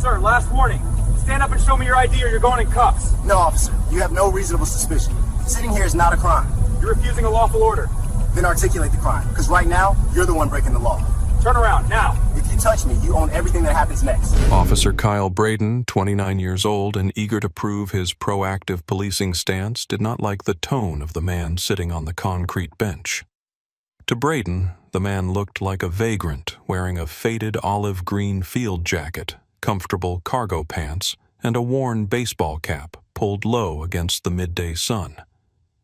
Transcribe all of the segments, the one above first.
Sir, last warning. Stand up and show me your ID or you're going in cuffs. No, officer. You have no reasonable suspicion. Sitting here is not a crime. You're refusing a lawful order. Then articulate the crime, because right now, you're the one breaking the law. Turn around, now. If you touch me, you own everything that happens next. Officer Kyle Braden, 29 years old and eager to prove his proactive policing stance, did not like the tone of the man sitting on the concrete bench. To Braden, the man looked like a vagrant wearing a faded olive green field jacket, comfortable cargo pants, and a worn baseball cap pulled low against the midday sun.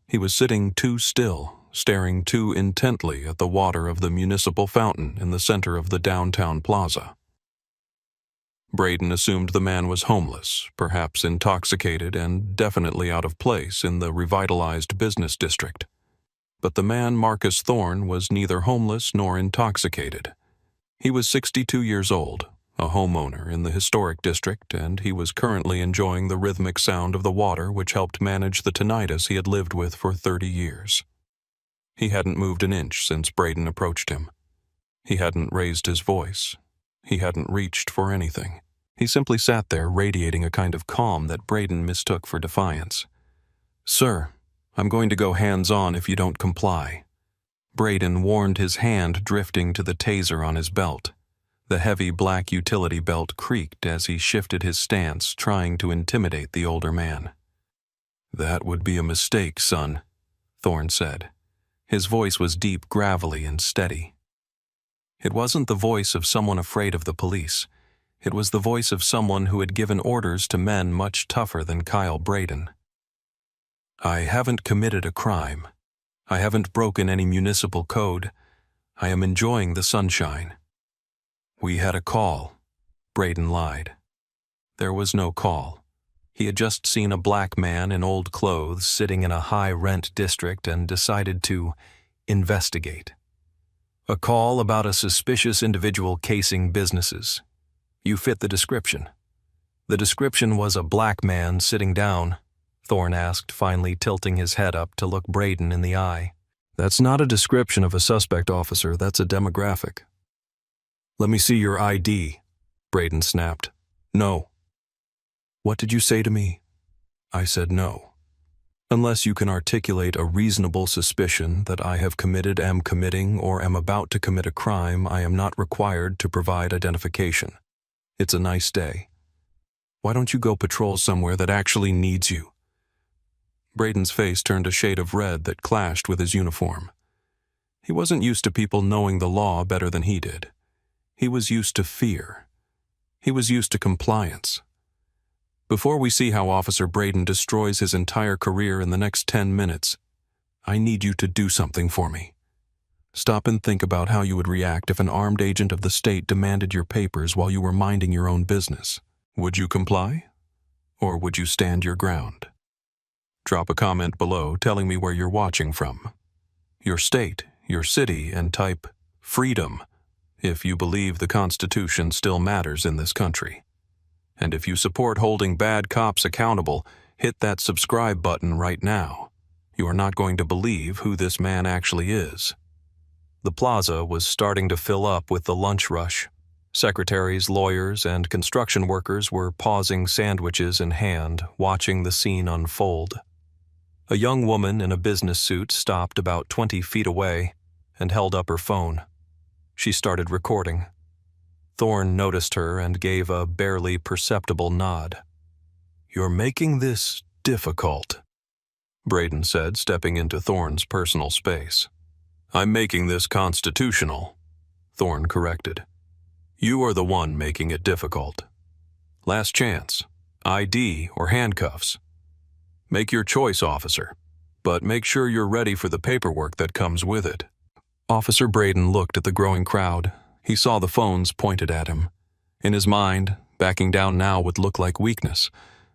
He was sitting too still, staring too intently at the water of the municipal fountain in the center of the downtown plaza. Braden assumed the man was homeless, perhaps intoxicated and definitely out of place in the revitalized business district. But the man, Marcus Thorne, was neither homeless nor intoxicated. He was 62 years old, a homeowner in the historic district, and he was currently enjoying the rhythmic sound of the water which helped manage the tinnitus he had lived with for 30 years. He hadn't moved an inch since Braden approached him. He hadn't raised his voice. He hadn't reached for anything. He simply sat there radiating a kind of calm that Braden mistook for defiance. "Sir, I'm going to go hands-on if you don't comply." Braden warned, his hand drifting to the taser on his belt. The heavy black utility belt creaked as he shifted his stance, trying to intimidate the older man. "That would be a mistake, son," Thorne said. His voice was deep, gravelly, and steady. It wasn't the voice of someone afraid of the police. It was the voice of someone who had given orders to men much tougher than Kyle Braden. "I haven't committed a crime. I haven't broken any municipal code. I am enjoying the sunshine." "We had a call," Braden lied. There was no call. He had just seen a black man in old clothes sitting in a high-rent district and decided to investigate. A call about a suspicious individual casing businesses. You fit the description. The description was a black man sitting down, Thorne asked, finally tilting his head up to look Braden in the eye. "That's not a description of a suspect, officer. That's a demographic." "Let me see your ID," Braden snapped. "No." "What did you say to me?" "I said no. Unless you can articulate a reasonable suspicion that I have committed, am committing, or am about to commit a crime, I am not required to provide identification. It's a nice day. Why don't you go patrol somewhere that actually needs you?" Braden's face turned a shade of red that clashed with his uniform. He wasn't used to people knowing the law better than he did. He was used to fear. He was used to compliance. Before we see how Officer Braden destroys his entire career in the next 10 minutes, I need you to do something for me. Stop and think about how you would react if an armed agent of the state demanded your papers while you were minding your own business. Would you comply? Or would you stand your ground? Drop a comment below telling me where you're watching from, your state, your city, and type freedom if you believe the Constitution still matters in this country. And if you support holding bad cops accountable, hit that subscribe button right now. You are not going to believe who this man actually is. The plaza was starting to fill up with the lunch rush. Secretaries, lawyers, and construction workers were pausing, sandwiches in hand, watching the scene unfold. A young woman in a business suit stopped about 20 feet away and held up her phone. She started recording. Thorne noticed her and gave a barely perceptible nod. "You're making this difficult," Braden said, stepping into Thorne's personal space. "I'm making this constitutional," Thorne corrected. "You are the one making it difficult. Last chance, ID or handcuffs. Make your choice, officer, but make sure you're ready for the paperwork that comes with it." Officer Braden looked at the growing crowd. He saw the phones pointed at him. In his mind, backing down now would look like weakness.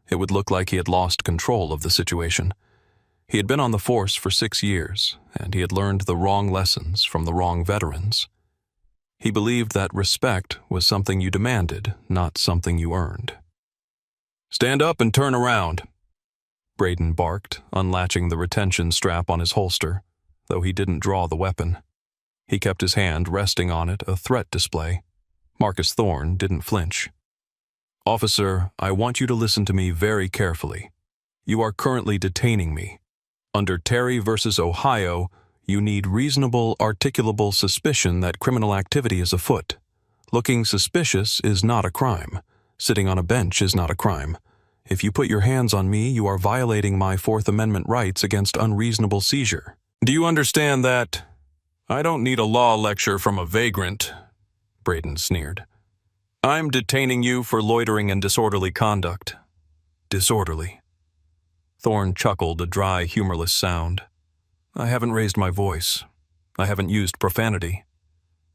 It would look like he had lost control of the situation. He had been on the force for 6 years, and he had learned the wrong lessons from the wrong veterans. He believed that respect was something you demanded, not something you earned. "Stand up and turn around," Braden barked, unlatching the retention strap on his holster, though he didn't draw the weapon. He kept his hand resting on it, a threat display. Marcus Thorne didn't flinch. Officer, I want you to listen to me very carefully. You are currently detaining me. Under Terry versus Ohio, you need reasonable, articulable suspicion that criminal activity is afoot. Looking suspicious is not a crime. Sitting on a bench is not a crime. If you put your hands on me, you are violating my Fourth Amendment rights against unreasonable seizure. Do you understand that? I don't need a law lecture from a vagrant, Braden sneered. I'm detaining you for loitering and disorderly conduct. Disorderly. Thorne chuckled, a dry, humorless sound. I haven't raised my voice. I haven't used profanity.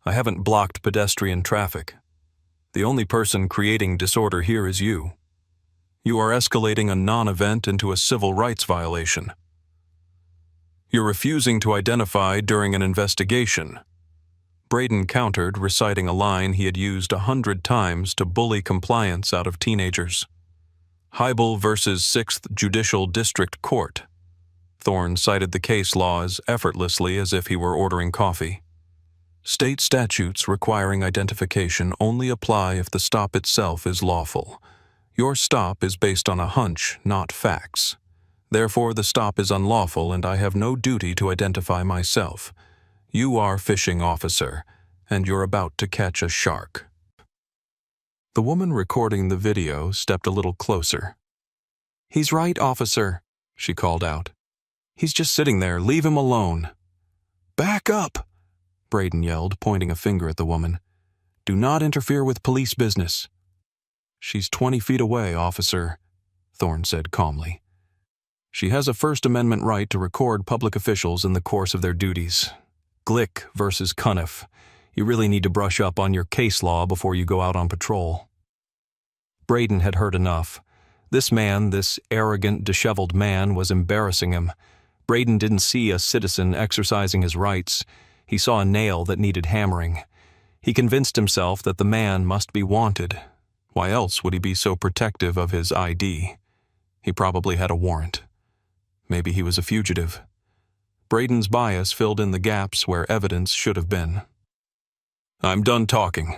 I haven't blocked pedestrian traffic. The only person creating disorder here is you. You are escalating a non-event into a civil rights violation. You're refusing to identify during an investigation. Braden countered, reciting a line he had used 100 times to bully compliance out of teenagers. Hybel versus 6th Judicial District Court. Thorne cited the case law as effortlessly as if he were ordering coffee. State statutes requiring identification only apply if the stop itself is lawful. Your stop is based on a hunch, not facts. Therefore, the stop is unlawful and I have no duty to identify myself. You are fishing officer, and you're about to catch a shark. The woman recording the video stepped a little closer. He's right, officer, she called out. He's just sitting there. Leave him alone. Back up, Braden yelled, pointing a finger at the woman. Do not interfere with police business. She's 20 feet away, officer, Thorne said calmly. She has a First Amendment right to record public officials in the course of their duties. Glick versus Cuniff. You really need to brush up on your case law before you go out on patrol. Braden had heard enough. This man, this arrogant, disheveled man, was embarrassing him. Braden didn't see a citizen exercising his rights. He saw a nail that needed hammering. He convinced himself that the man must be wanted. Why else would he be so protective of his ID? He probably had a warrant. Maybe he was a fugitive. Braden's bias filled in the gaps where evidence should have been. I'm done talking,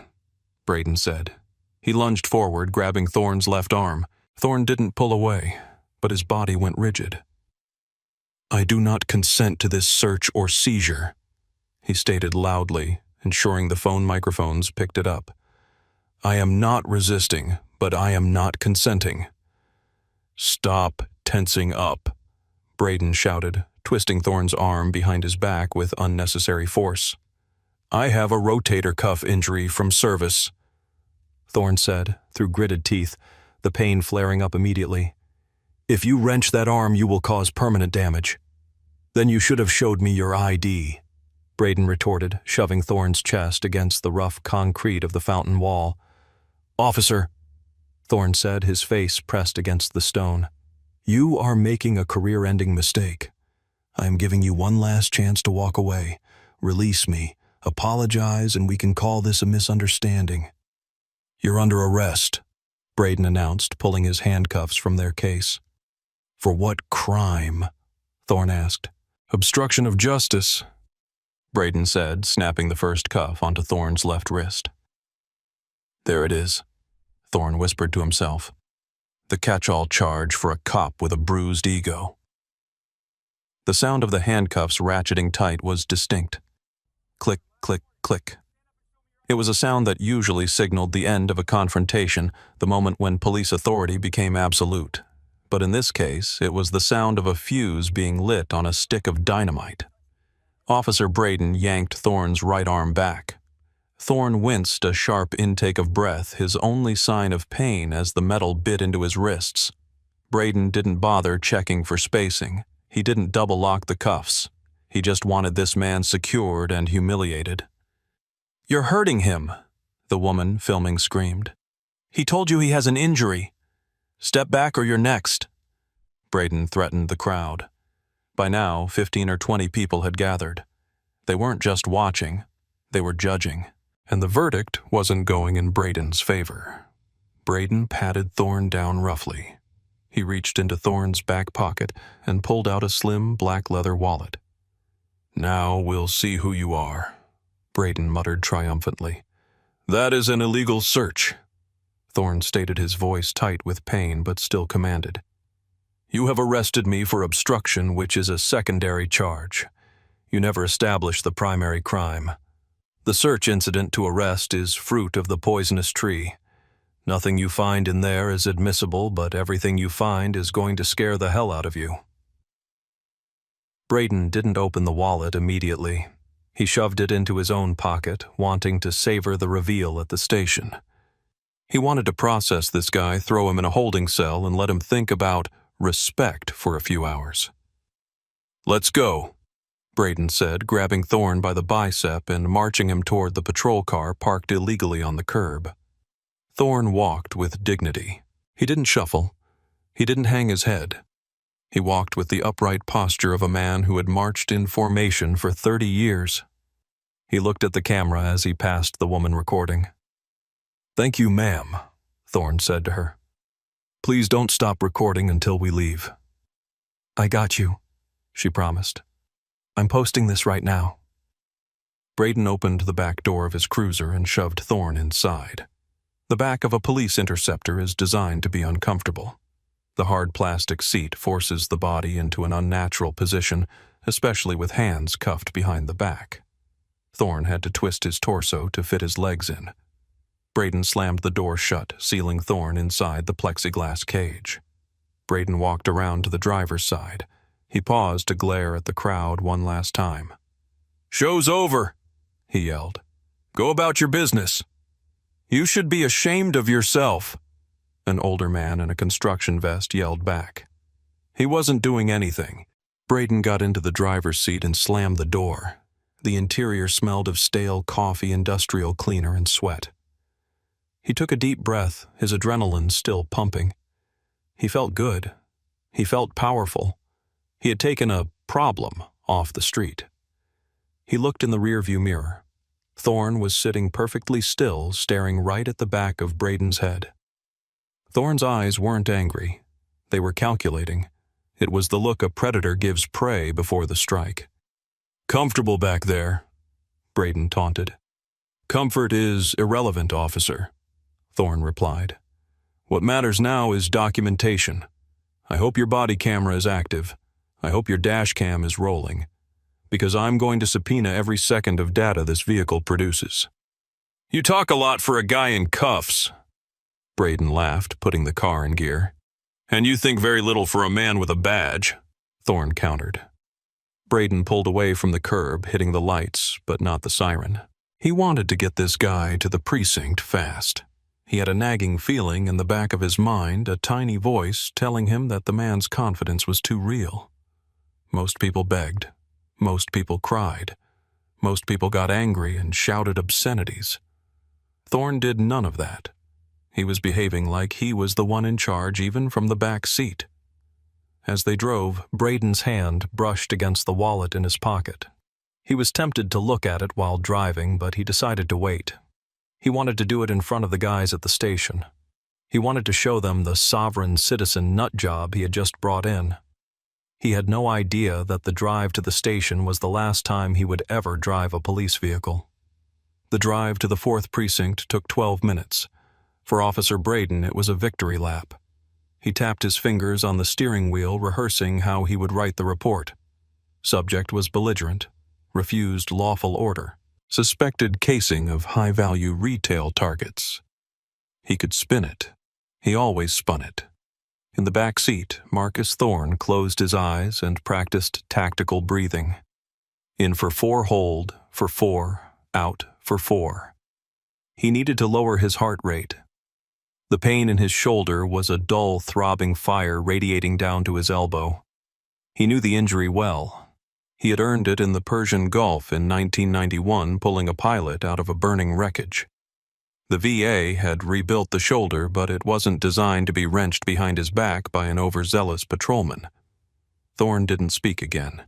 Braden said. He lunged forward, grabbing Thorne's left arm. Thorne didn't pull away, but his body went rigid. I do not consent to this search or seizure, he stated loudly, ensuring the phone microphones picked it up. I am not resisting, but I am not consenting. Stop tensing up, Braden shouted, twisting Thorne's arm behind his back with unnecessary force. I have a rotator cuff injury from service, Thorne said, through gritted teeth, the pain flaring up immediately. If you wrench that arm, you will cause permanent damage. Then you should have showed me your ID, Braden retorted, shoving Thorne's chest against the rough concrete of the fountain wall. Officer, Thorne said, his face pressed against the stone. You are making a career-ending mistake. I am giving you one last chance to walk away. Release me, apologize, and we can call this a misunderstanding. You're under arrest, Braden announced, pulling his handcuffs from their case. For what crime? Thorne asked. Obstruction of justice, Braden said, snapping the first cuff onto Thorne's left wrist. There it is, Thorne whispered to himself. The catch-all charge for a cop with a bruised ego. The sound of the handcuffs ratcheting tight was distinct. Click, click, click. It was a sound that usually signaled the end of a confrontation, the moment when police authority became absolute. But in this case, it was the sound of a fuse being lit on a stick of dynamite. Officer Braden yanked Thorne's right arm back. Thorne winced a sharp intake of breath, his only sign of pain as the metal bit into his wrists. Braden didn't bother checking for spacing. He didn't double-lock the cuffs. He just wanted this man secured and humiliated. You're hurting him, the woman filming screamed. He told you he has an injury. Step back or you're next. Braden threatened the crowd. By now, 15 or 20 people had gathered. They weren't just watching, they were judging. And the verdict wasn't going in Braden's favor. Braden patted Thorne down roughly. He reached into Thorne's back pocket and pulled out a slim black leather wallet. Now we'll see who you are, Braden muttered triumphantly. That is an illegal search. Thorne stated, his voice tight with pain but still commanded. "You have arrested me for obstruction, which is a secondary charge. You never established the primary crime. The search incident to arrest is fruit of the poisonous tree. Nothing you find in there is admissible, but everything you find is going to scare the hell out of you." Braden didn't open the wallet immediately. He shoved it into his own pocket, wanting to savor the reveal at the station. He wanted to process this guy, throw him in a holding cell, and let him think about respect for a few hours. "Let's go," Braden said, grabbing Thorne by the bicep and marching him toward the patrol car parked illegally on the curb. Thorne walked with dignity. He didn't shuffle. He didn't hang his head. He walked with the upright posture of a man who had marched in formation for 30 years. He looked at the camera as he passed the woman recording. "Thank you, ma'am," Thorne said to her. "Please don't stop recording until we leave." "I got you," she promised. "I'm posting this right now." Braden opened the back door of his cruiser and shoved Thorne inside. The back of a police interceptor is designed to be uncomfortable. The hard plastic seat forces the body into an unnatural position, especially with hands cuffed behind the back. Thorne had to twist his torso to fit his legs in. Braden slammed the door shut, sealing Thorne inside the plexiglass cage. Braden walked around to the driver's side. He paused to glare at the crowd one last time. "Show's over," he yelled. "Go about your business." "You should be ashamed of yourself," an older man in a construction vest yelled back. He wasn't doing anything. Braden got into the driver's seat and slammed the door. The interior smelled of stale coffee, industrial cleaner, and sweat. He took a deep breath, his adrenaline still pumping. He felt good. He felt powerful. He had taken a problem off the street. He looked in the rearview mirror. Thorne was sitting perfectly still, staring right at the back of Braden's head. Thorne's eyes weren't angry. They were calculating. It was the look a predator gives prey before the strike. "Comfortable back there," Braden taunted. "Comfort is irrelevant, officer," Thorne replied. "What matters now is documentation. I hope your body camera is active. I hope your dash cam is rolling. Because I'm going to subpoena every second of data this vehicle produces." "You talk a lot for a guy in cuffs," Braden laughed, putting the car in gear. "And you think very little for a man with a badge," Thorne countered. Braden pulled away from the curb, hitting the lights, but not the siren. He wanted to get this guy to the precinct fast. He had a nagging feeling in the back of his mind, a tiny voice telling him that the man's confidence was too real. Most people begged. Most people cried. Most people got angry and shouted obscenities. Thorne did none of that. He was behaving like he was the one in charge, even from the back seat. As they drove, Braden's hand brushed against the wallet in his pocket. He was tempted to look at it while driving, but he decided to wait. He wanted to do it in front of the guys at the station. He wanted to show them the sovereign citizen nut job he had just brought in. He had no idea that the drive to the station was the last time he would ever drive a police vehicle. The drive to the 4th Precinct took 12 minutes. For Officer Braden, it was a victory lap. He tapped his fingers on the steering wheel, rehearsing how he would write the report. Subject was belligerent, refused lawful order, suspected casing of high-value retail targets. He could spin it. He always spun it. In the back seat, Marcus Thorne closed his eyes and practiced tactical breathing. In for 4 hold, for 4, out for 4. He needed to lower his heart rate. The pain in his shoulder was a dull, throbbing fire radiating down to his elbow. He knew the injury well. He had earned it in the Persian Gulf in 1991, pulling a pilot out of a burning wreckage. The VA had rebuilt the shoulder, but it wasn't designed to be wrenched behind his back by an overzealous patrolman. Thorne didn't speak again.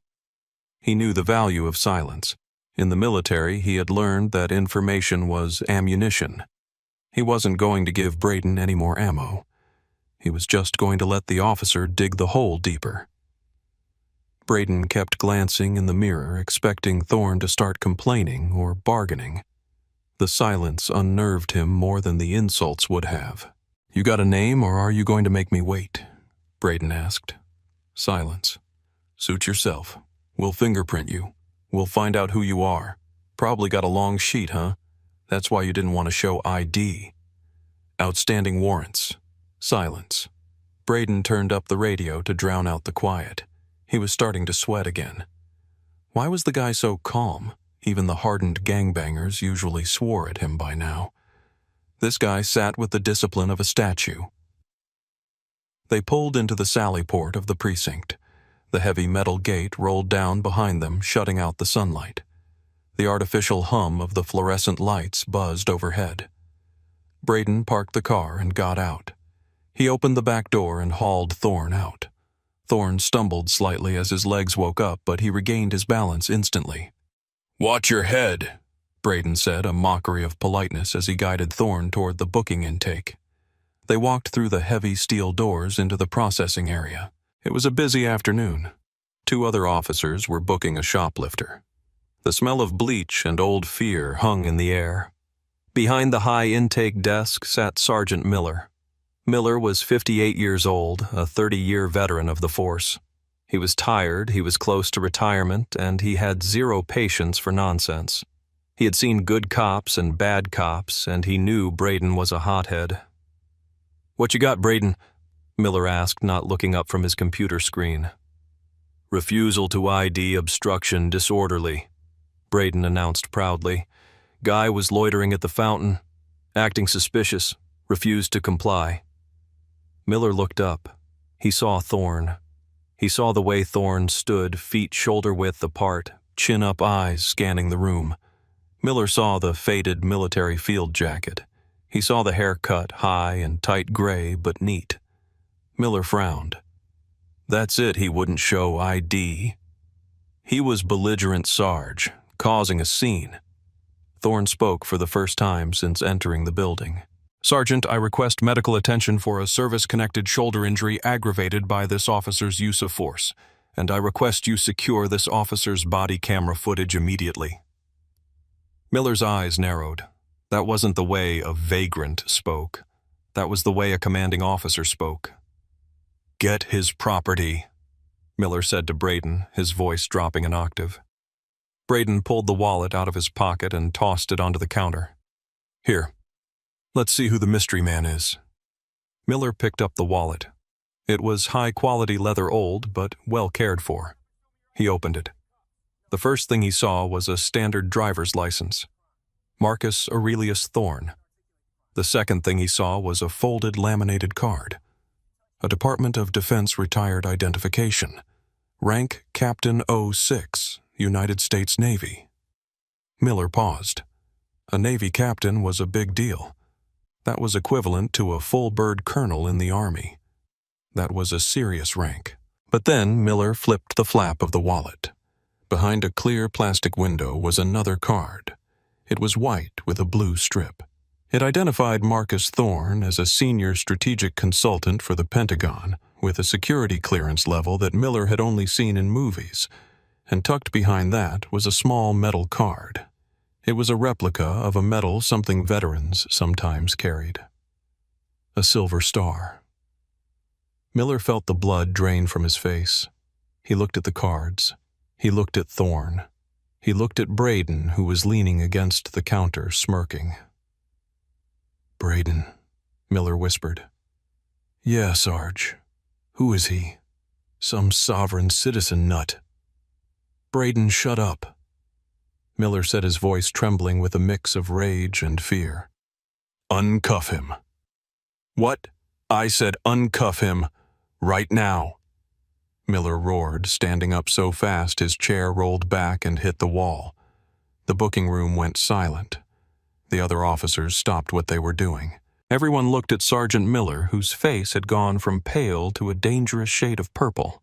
He knew the value of silence. In the military, he had learned that information was ammunition. He wasn't going to give Braden any more ammo. He was just going to let the officer dig the hole deeper. Braden kept glancing in the mirror, expecting Thorne to start complaining or bargaining. The silence unnerved him more than the insults would have. You got a name, or are you going to make me wait? Braden asked. Silence. Suit yourself. We'll fingerprint you. We'll find out who you are. Probably got a long sheet, huh? That's why you didn't want to show ID. Outstanding warrants. Silence. Braden turned up the radio to drown out the quiet. He was starting to sweat again. Why was the guy so calm? Even the hardened gangbangers usually swore at him by now. This guy sat with the discipline of a statue. They pulled into the sally port of the precinct. The heavy metal gate rolled down behind them, shutting out the sunlight. The artificial hum of the fluorescent lights buzzed overhead. Braden parked the car and got out. He opened the back door and hauled Thorne out. Thorne stumbled slightly as his legs woke up, but he regained his balance instantly. "Watch your head," Braden said, a mockery of politeness as he guided Thorne toward the booking intake. They walked through the heavy steel doors into the processing area. It was a busy afternoon. 2 other officers were booking a shoplifter. The smell of bleach and old fear hung in the air. Behind the high intake desk sat Sergeant Miller. Miller was 58 years old, a 30-year veteran of the force. He was tired, he was close to retirement, and he had zero patience for nonsense. He had seen good cops and bad cops, and he knew Braden was a hothead. "What you got, Braden?" Miller asked, not looking up from his computer screen. "Refusal to ID, obstruction, disorderly," Braden announced proudly. "Guy was loitering at the fountain, acting suspicious, refused to comply." Miller looked up. He saw Thorne. He saw the way Thorne stood, feet shoulder-width apart, chin-up eyes scanning the room. Miller saw the faded military field jacket. He saw the haircut, high and tight gray, but neat. Miller frowned. That's it, he wouldn't show ID. He was belligerent Sarge, causing a scene. Thorne spoke for the first time since entering the building. "Sergeant, I request medical attention for a service-connected shoulder injury aggravated by this officer's use of force, and I request you secure this officer's body camera footage immediately." Miller's eyes narrowed. That wasn't the way a vagrant spoke. That was the way a commanding officer spoke. "Get his property," Miller said to Braden, his voice dropping an octave. Braden pulled the wallet out of his pocket and tossed it onto the counter. "Here. Let's see who the mystery man is." Miller picked up the wallet. It was high-quality leather old, but well cared for. He opened it. The first thing he saw was a standard driver's license. Marcus Aurelius Thorne. The second thing he saw was a folded laminated card. A Department of Defense retired identification. Rank Captain 06, United States Navy. Miller paused. A Navy captain was a big deal. That was equivalent to a full-bird colonel in the Army. That was a serious rank. But then Miller flipped the flap of the wallet. Behind a clear plastic window was another card. It was white with a blue strip. It identified Marcus Thorne as a senior strategic consultant for the Pentagon, with a security clearance level that Miller had only seen in movies, and tucked behind that was a small metal card. It was a replica of a medal something veterans sometimes carried. A silver star. Miller felt the blood drain from his face. He looked at the cards. He looked at Thorne. He looked at Braden, who was leaning against the counter, smirking. "Braden," Miller whispered. "Yeah, Sarge. Who is he? Some sovereign citizen nut." "Braden, shut up." Miller said, his voice trembling with a mix of rage and fear. "Uncuff him." "What?" "I said uncuff him. Right now." Miller roared, standing up so fast his chair rolled back and hit the wall. The booking room went silent. The other officers stopped what they were doing. Everyone looked at Sergeant Miller, whose face had gone from pale to a dangerous shade of purple.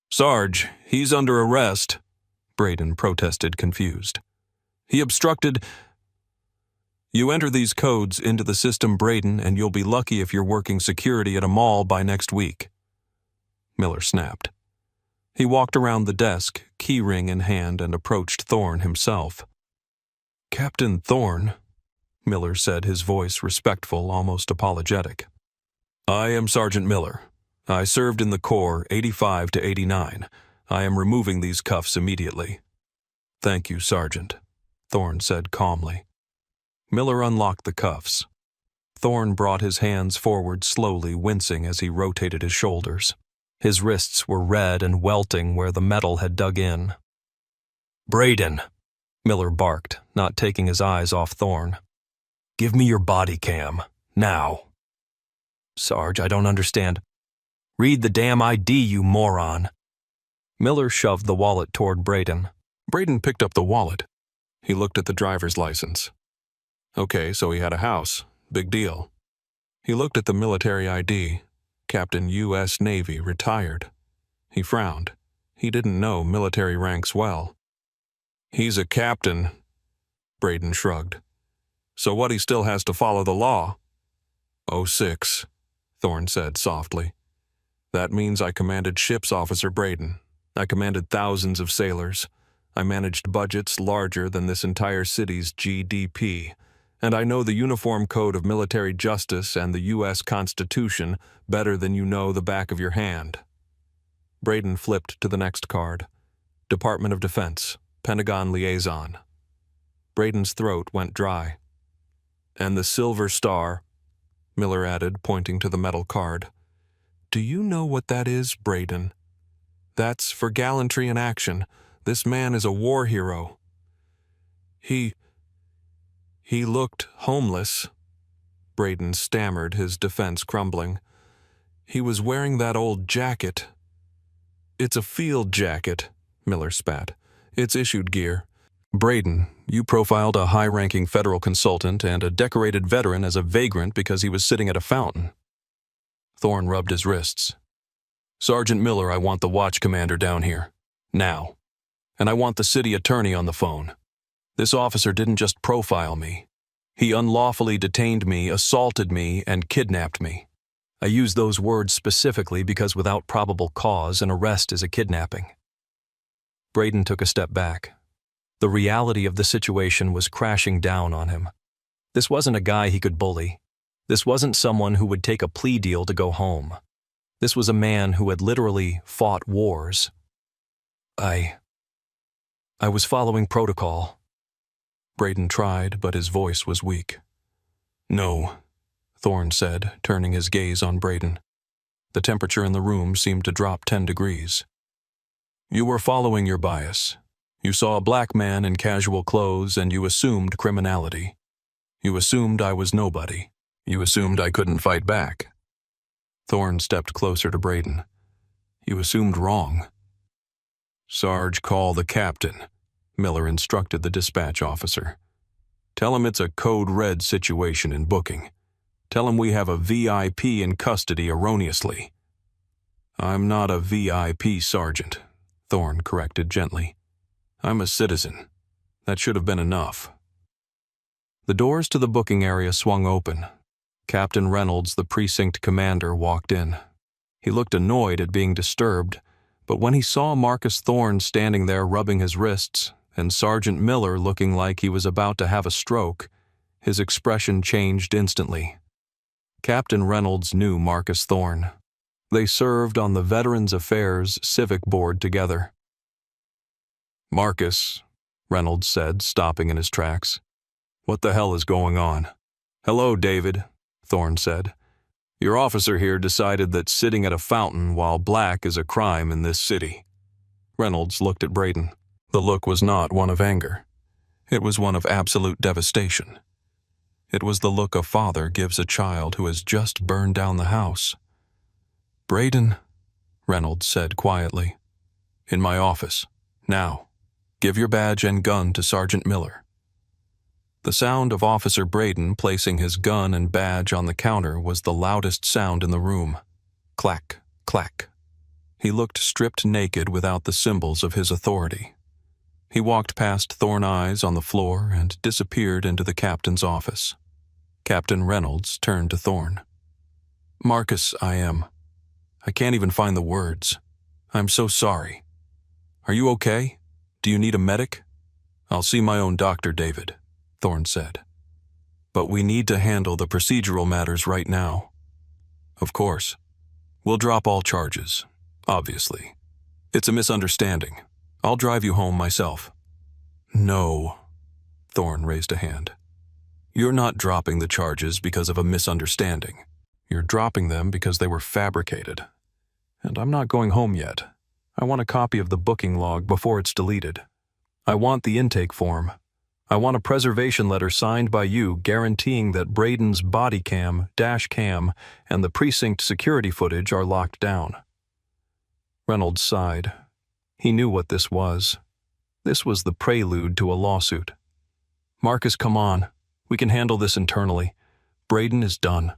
"Sarge, he's under arrest," Braden protested, confused. "He obstructed—" "You enter these codes into the system, Braden, and you'll be lucky if you're working security at a mall by next week." Miller snapped. He walked around the desk, key ring in hand, and approached Thorne himself. "Captain Thorne," Miller said, his voice respectful, almost apologetic. I am Sergeant Miller. I served in the Corps 85 to 89. I am removing these cuffs immediately. Thank you, Sergeant, Thorne said calmly. Miller unlocked the cuffs. Thorne brought his hands forward slowly, wincing as he rotated his shoulders. His wrists were red and welting where the metal had dug in. Braden, Miller barked, not taking his eyes off Thorne. Give me your body cam, now. Sarge, I don't understand. Read the damn ID, you moron. Miller shoved the wallet toward Braden. Braden picked up the wallet. He looked at the driver's license. Okay, so he had a house. Big deal. He looked at the military ID. Captain U.S. Navy, retired. He frowned. He didn't know military ranks well. He's a captain, Braden shrugged. So what, he still has to follow the law? 06, Thorne said softly. That means I commanded ships, Officer Braden. I commanded thousands of sailors. I managed budgets larger than this entire city's GDP. And I know the Uniform Code of Military Justice and the U.S. Constitution better than you know the back of your hand. Braden flipped to the next card. Department of Defense, Pentagon Liaison. Braden's throat went dry. And the Silver Star, Miller added, pointing to the metal card. Do you know what that is, Braden? That's for gallantry in action. This man is a war hero. He looked homeless. Braden stammered, his defense crumbling. He was wearing that old jacket. It's a field jacket, Miller spat. It's issued gear. Braden, you profiled a high-ranking federal consultant and a decorated veteran as a vagrant because he was sitting at a fountain. Thorne rubbed his wrists. Sergeant Miller, I want the watch commander down here. Now. And I want the city attorney on the phone. This officer didn't just profile me. He unlawfully detained me, assaulted me, and kidnapped me. I use those words specifically because without probable cause, an arrest is a kidnapping. Braden took a step back. The reality of the situation was crashing down on him. This wasn't a guy he could bully. This wasn't someone who would take a plea deal to go home. This was a man who had literally fought wars. I was following protocol. Braden tried, but his voice was weak. No, Thorne said, turning his gaze on Braden. The temperature in the room seemed to drop 10 degrees. You were following your bias. You saw a black man in casual clothes and you assumed criminality. You assumed I was nobody. You assumed I couldn't fight back. Thorne stepped closer to Braden. You assumed wrong. Sarge, call the captain, Miller instructed the dispatch officer. Tell him it's a code red situation in booking. Tell him we have a VIP in custody erroneously. I'm not a VIP, Sergeant, Thorne corrected gently. I'm a citizen. That should have been enough. The doors to the booking area swung open. Captain Reynolds, the precinct commander, walked in. He looked annoyed at being disturbed, but when he saw Marcus Thorne standing there rubbing his wrists and Sergeant Miller looking like he was about to have a stroke, his expression changed instantly. Captain Reynolds knew Marcus Thorne. They served on the Veterans Affairs Civic Board together. Marcus, Reynolds said, stopping in his tracks. What the hell is going on? Hello, David, Thorne said. Your officer here decided that sitting at a fountain while black is a crime in this city. Reynolds looked at Braden. The look was not one of anger. It was one of absolute devastation. It was the look a father gives a child who has just burned down the house. Braden, Reynolds said quietly. In my office. Now. Give your badge and gun to Sergeant Miller. The sound of Officer Braden placing his gun and badge on the counter was the loudest sound in the room. Clack, clack. He looked stripped naked without the symbols of his authority. He walked past Thorne Eyes on the floor and disappeared into the captain's office. Captain Reynolds turned to Thorne. Marcus, I can't even find the words. I'm so sorry. Are you okay? Do you need a medic? I'll see my own doctor, David, Thorne said. But we need to handle the procedural matters right now. Of course. We'll drop all charges, obviously. It's a misunderstanding. I'll drive you home myself. No. Thorne raised a hand. You're not dropping the charges because of a misunderstanding. You're dropping them because they were fabricated. And I'm not going home yet. I want a copy of the booking log before it's deleted. I want the intake form. I want a preservation letter signed by you guaranteeing that Braden's body cam, dash cam, and the precinct security footage are locked down. Reynolds sighed. He knew what this was. This was the prelude to a lawsuit. Marcus, come on. We can handle this internally. Braden is done.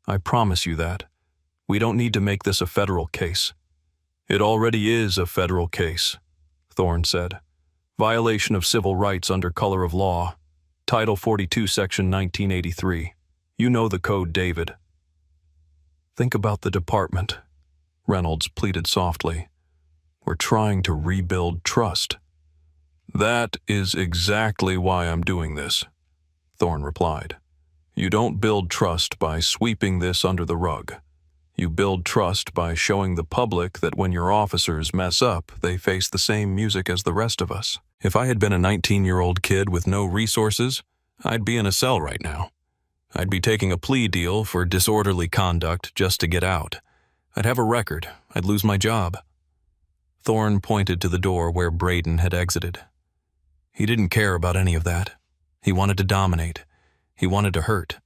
I promise you that. We don't need to make this a federal case. It already is a federal case, Thorne said. Violation of civil rights under color of law. Title 42, Section 1983. You know the code, David. Think about the department, Reynolds pleaded softly. We're trying to rebuild trust. That is exactly why I'm doing this, Thorne replied. You don't build trust by sweeping this under the rug. You build trust by showing the public that when your officers mess up, they face the same music as the rest of us. If I had been a 19-year-old kid with no resources, I'd be in a cell right now. I'd be taking a plea deal for disorderly conduct just to get out. I'd have a record. I'd lose my job. Thorne pointed to the door where Braden had exited. He didn't care about any of that. He wanted to dominate. He wanted to hurt.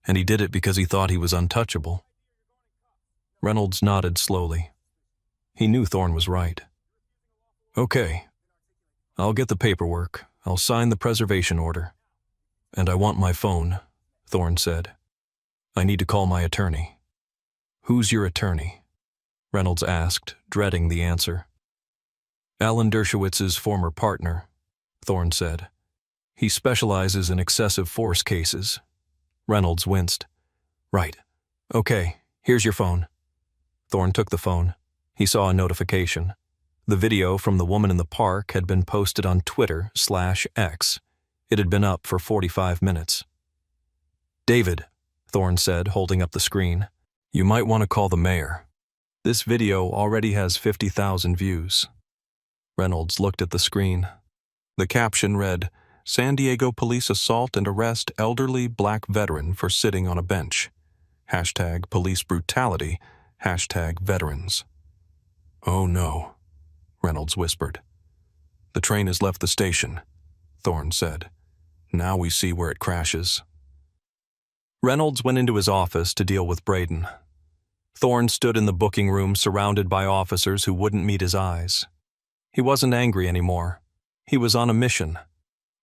And he did it because he thought he was untouchable. Reynolds nodded slowly. He knew Thorne was right. Okay. I'll get the paperwork. I'll sign the preservation order. And I want my phone, Thorne said. I need to call my attorney. Who's your attorney? Reynolds asked, dreading the answer. Alan Dershowitz's former partner, Thorne said. He specializes in excessive force cases. Reynolds winced. Right. Okay, here's your phone. Thorne took the phone. He saw a notification. The video from the woman in the park had been posted on Twitter/X. It had been up for 45 minutes. David, Thorne said, holding up the screen, you might want to call the mayor. This video already has 50,000 views. Reynolds looked at the screen. The caption read, San Diego police assault and arrest elderly black veteran for sitting on a bench. Hashtag police brutality. Hashtag veterans. Oh no, Reynolds whispered. The train has left the station, Thorne said. Now we see where it crashes. Reynolds went into his office to deal with Braden. Thorne stood in the booking room surrounded by officers who wouldn't meet his eyes. He wasn't angry anymore. He was on a mission.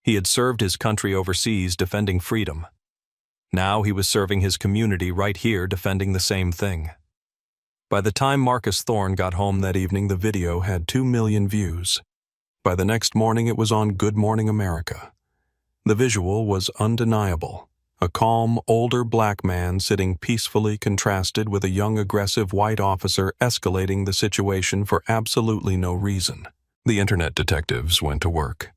He had served his country overseas defending freedom. Now he was serving his community right here defending the same thing. By the time Marcus Thorne got home that evening, the video had 2 million views. By the next morning, it was on Good Morning America. The visual was undeniable. A calm, older black man sitting peacefully contrasted with a young, aggressive white officer escalating the situation for absolutely no reason. The internet detectives went to work.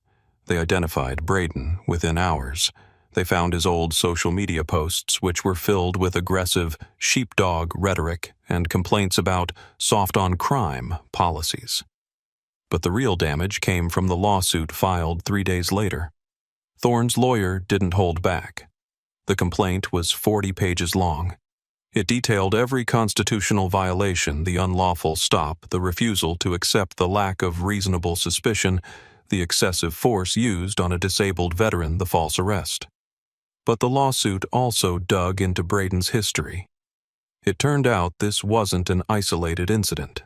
They identified Braden within hours. They found his old social media posts, which were filled with aggressive sheepdog rhetoric and complaints about soft-on-crime policies. But the real damage came from the lawsuit filed 3 days later. Thorne's lawyer didn't hold back. The complaint was 40 pages long. It detailed every constitutional violation, the unlawful stop, the refusal to accept the lack of reasonable suspicion, the excessive force used on a disabled veteran, the false arrest. But the lawsuit also dug into Braden's history. It turned out this wasn't an isolated incident.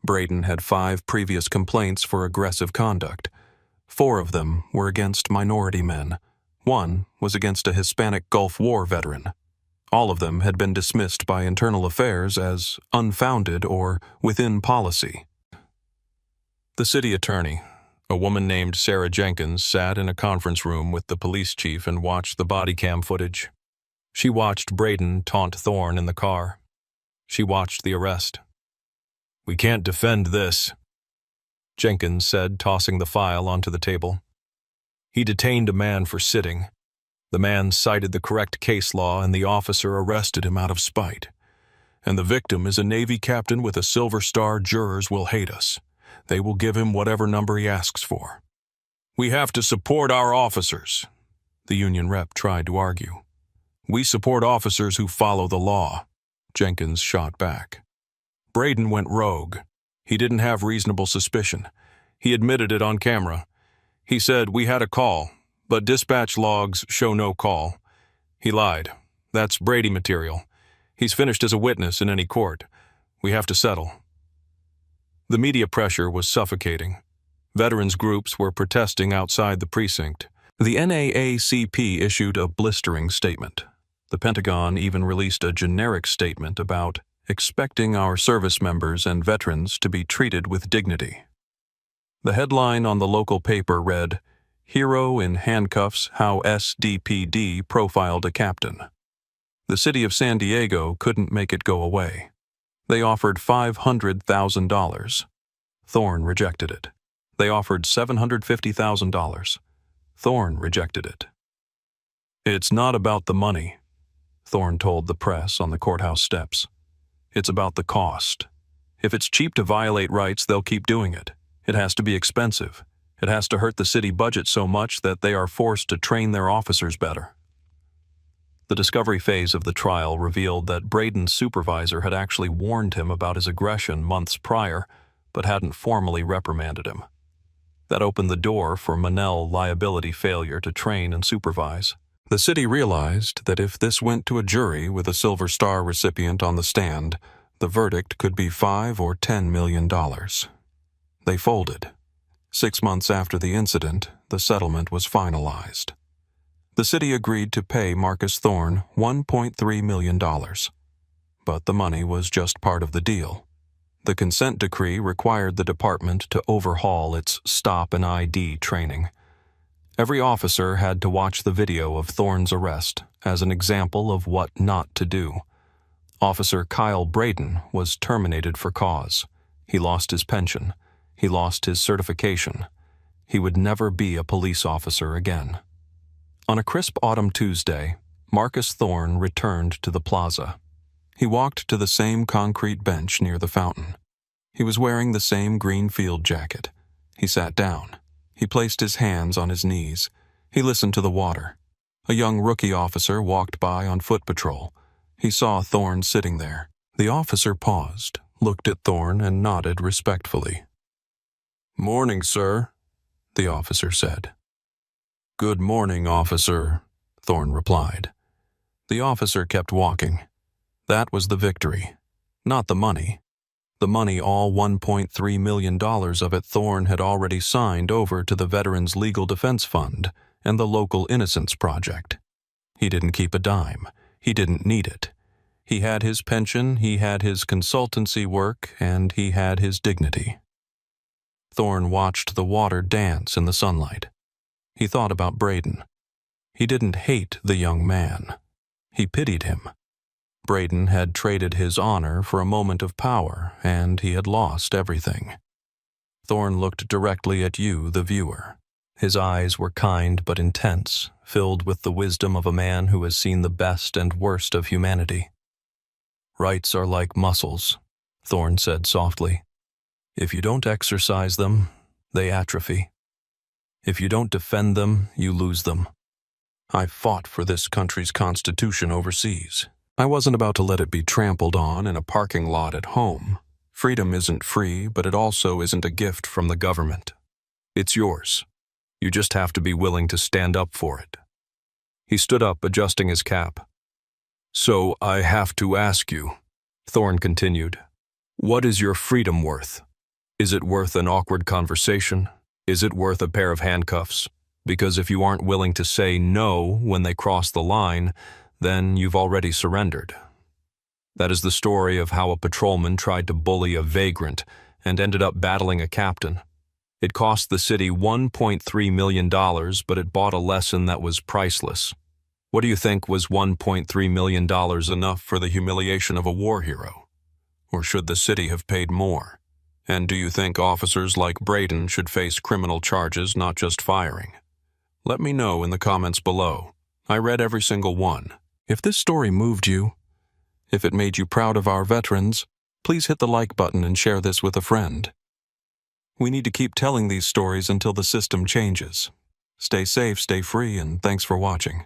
Braden had 5 previous complaints for aggressive conduct. 4 of them were against minority men. 1 was against a Hispanic Gulf War veteran. All of them had been dismissed by Internal Affairs as unfounded or within policy. The city attorney, a woman named Sarah Jenkins, sat in a conference room with the police chief and watched the body cam footage. She watched Braden taunt Thorne in the car. She watched the arrest. "We can't defend this," Jenkins said, tossing the file onto the table. "He detained a man for sitting. The man cited the correct case law and the officer arrested him out of spite. And the victim is a Navy captain with a Silver Star. Jurors will hate us. They will give him whatever number he asks for. We have to support our officers, the union rep tried to argue. We support officers who follow the law, Jenkins shot back. Braden went rogue. He didn't have reasonable suspicion. He admitted it on camera. He said, "We had a call, but dispatch logs show no call." He lied. That's Brady material. He's finished as a witness in any court. We have to settle. The media pressure was suffocating. Veterans groups were protesting outside the precinct. The NAACP issued a blistering statement. The Pentagon even released a generic statement about expecting our service members and veterans to be treated with dignity. The headline on the local paper read, "Hero in Handcuffs, How SDPD Profiled a Captain." The city of San Diego couldn't make it go away. They offered $500,000. Thorne rejected it. They offered $750,000. Thorne rejected it. "It's not about the money," Thorne told the press on the courthouse steps. "It's about the cost. If it's cheap to violate rights, they'll keep doing it. It has to be expensive. It has to hurt the city budget so much that they are forced to train their officers better." The discovery phase of the trial revealed that Braden's supervisor had actually warned him about his aggression months prior, but hadn't formally reprimanded him. That opened the door for Monell liability failure to train and supervise. The city realized that if this went to a jury with a Silver Star recipient on the stand, the verdict could be $5 or $10 million. They folded. 6 months after the incident, the settlement was finalized. The city agreed to pay Marcus Thorne $1.3 million. But the money was just part of the deal. The consent decree required the department to overhaul its stop and ID training. Every officer had to watch the video of Thorne's arrest as an example of what not to do. Officer Kyle Braden was terminated for cause. He lost his pension. He lost his certification. He would never be a police officer again. On a crisp autumn Tuesday, Marcus Thorne returned to the plaza. He walked to the same concrete bench near the fountain. He was wearing the same green field jacket. He sat down. He placed his hands on his knees. He listened to the water. A young rookie officer walked by on foot patrol. He saw Thorne sitting there. The officer paused, looked at Thorne, and nodded respectfully. "Morning, sir," the officer said. "Good morning, officer," Thorne replied. The officer kept walking. That was the victory, not the money. The money, all $1.3 million of it, Thorne had already signed over to the Veterans Legal Defense Fund and the local Innocence Project. He didn't keep a dime. He didn't need it. He had his pension, he had his consultancy work, and he had his dignity. Thorne watched the water dance in the sunlight. He thought about Braden. He didn't hate the young man. He pitied him. Braden had traded his honor for a moment of power, and he had lost everything. Thorne looked directly at you, the viewer. His eyes were kind but intense, filled with the wisdom of a man who has seen the best and worst of humanity. "Rights are like muscles," Thorne said softly. "If you don't exercise them, they atrophy. If you don't defend them, you lose them. I fought for this country's constitution overseas. I wasn't about to let it be trampled on in a parking lot at home. Freedom isn't free, but it also isn't a gift from the government. It's yours. You just have to be willing to stand up for it." He stood up, adjusting his cap. "So I have to ask you," Thorne continued, "what is your freedom worth? Is it worth an awkward conversation? Is it worth a pair of handcuffs? Because if you aren't willing to say no when they cross the line, then you've already surrendered." That is the story of how a patrolman tried to bully a vagrant and ended up battling a captain. It cost the city $1.3 million, but it bought a lesson that was priceless. What do you think, was $1.3 million enough for the humiliation of a war hero? Or should the city have paid more? And do you think officers like Braden should face criminal charges, not just firing? Let me know in the comments below. I read every single one. If this story moved you, If it made you proud of our veterans, please hit the like button and share this with a friend. We need to keep telling these stories until the system changes. Stay safe, stay free, and thanks for watching.